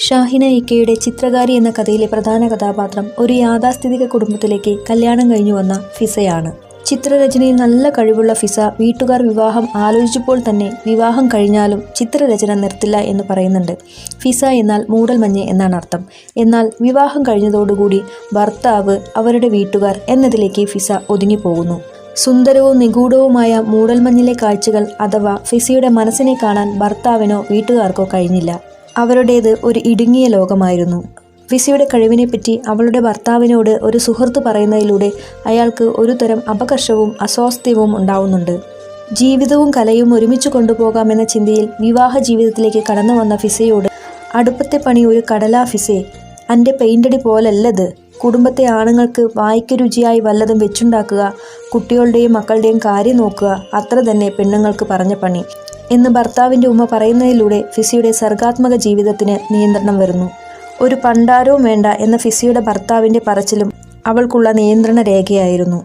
ഷാഹിന ഇക്കയുടെ ചിത്രകാരി എന്ന കഥയിലെ പ്രധാന കഥാപാത്രം ഒരു യാഥാസ്ഥിതിക കുടുംബത്തിലേക്ക് കല്യാണം കഴിഞ്ഞു വന്ന ഫിസയാണ്. ചിത്രരചനയിൽ നല്ല കഴിവുള്ള ഫിസ വീട്ടുകാർ വിവാഹം ആലോചിച്ചപ്പോൾ തന്നെ വിവാഹം കഴിഞ്ഞാലും ചിത്രരചന നിർത്തില്ല എന്ന് പറയുന്നുണ്ട്. ഫിസ എന്നാൽ മൂടൽമഞ്ഞ് എന്നാണ് അർത്ഥം. എന്നാൽ വിവാഹം കഴിഞ്ഞതോടുകൂടി ഭർത്താവ്, അവരുടെ വീട്ടുകാർ എന്നതിലേക്ക് ഫിസ ഒതുങ്ങിപ്പോകുന്നു. സുന്ദരവും നിഗൂഢവുമായ മൂടൽമഞ്ഞിലെ കാഴ്ചകൾ അഥവാ ഫിസയുടെ മനസ്സിനെ കാണാൻ ഭർത്താവിനോ വീട്ടുകാർക്കോ കഴിഞ്ഞില്ല. അവരുടേത് ഒരു ഇടുങ്ങിയ ലോകമായിരുന്നു. ഫിസയുടെ കഴിവിനെപ്പറ്റി അവളുടെ ഭർത്താവിനോട് ഒരു സുഹൃത്ത് പറയുന്നതിലൂടെ അയാൾക്ക് ഒരു തരം അപകർഷവും അസ്വാസ്ഥ്യവും ഉണ്ടാവുന്നുണ്ട്. ജീവിതവും കലയും ഒരുമിച്ച് കൊണ്ടുപോകാമെന്ന ചിന്തയിൽ വിവാഹ ജീവിതത്തിലേക്ക് കടന്നു വന്ന ഫിസയോട് അടുപ്പത്തെ പണി ഒരു കടലാ ഫിസേ, എൻ്റെ പെയിൻ്റടി പോലല്ലത്, കുടുംബത്തെ ആണുങ്ങൾക്ക് വായിക്ക് രുചിയായി വല്ലതും വെച്ചുണ്ടാക്കുക, കുട്ടികളുടെയും മക്കളുടെയും കാര്യം നോക്കുക, അത്ര തന്നെ പെണ്ണുങ്ങൾക്ക് പറഞ്ഞ പണി എന്ന് ഭർത്താവിൻ്റെ ഉമ്മ പറയുന്നതിലൂടെ ഫിസയുടെ സർഗാത്മക ജീവിതത്തിന് നിയന്ത്രണം വരുന്നു. ഒരു പണ്ടാരവും വേണ്ട എന്ന ഫിസയുടെ ഭർത്താവിൻ്റെ പറച്ചിലും അവൾക്കുള്ള നിയന്ത്രണ രേഖയായിരുന്നു.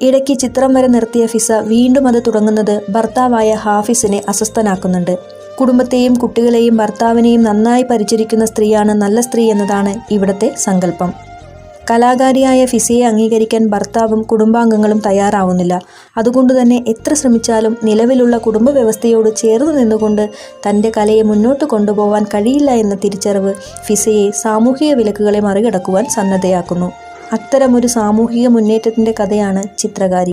ഇടയ്ക്ക് ചിത്രം വരെ നിർത്തിയ ഫിസ വീണ്ടും അത് തുടങ്ങുന്നത് ഭർത്താവായ ഹാഫിസിനെ അസ്വസ്ഥനാക്കുന്നുണ്ട്. കുടുംബത്തെയും കുട്ടികളെയും ഭർത്താവിനെയും നന്നായി പരിചരിക്കുന്ന സ്ത്രീയാണ് നല്ല സ്ത്രീ എന്നതാണ് ഇവിടുത്തെ സങ്കല്പം. കലാകാരിയായ ഫിസയെ അംഗീകരിക്കാൻ ഭർത്താവും കുടുംബാംഗങ്ങളും തയ്യാറാവുന്നില്ല. അതുകൊണ്ടുതന്നെ എത്ര ശ്രമിച്ചാലും നിലവിലുള്ള കുടുംബ വ്യവസ്ഥയോട് ചേർന്ന് നിന്നുകൊണ്ട് തൻ്റെ കലയെ മുന്നോട്ട് കൊണ്ടുപോകാൻ കഴിയില്ല എന്ന തിരിച്ചറിവ് ഫിസയെ സാമൂഹിക വിലക്കുകളെ മറികടക്കുവാൻ സന്നദ്ധയാക്കുന്നു. അത്തരമൊരു സാമൂഹിക മുന്നേറ്റത്തിൻ്റെ കഥയാണ് ചിത്രകാരി.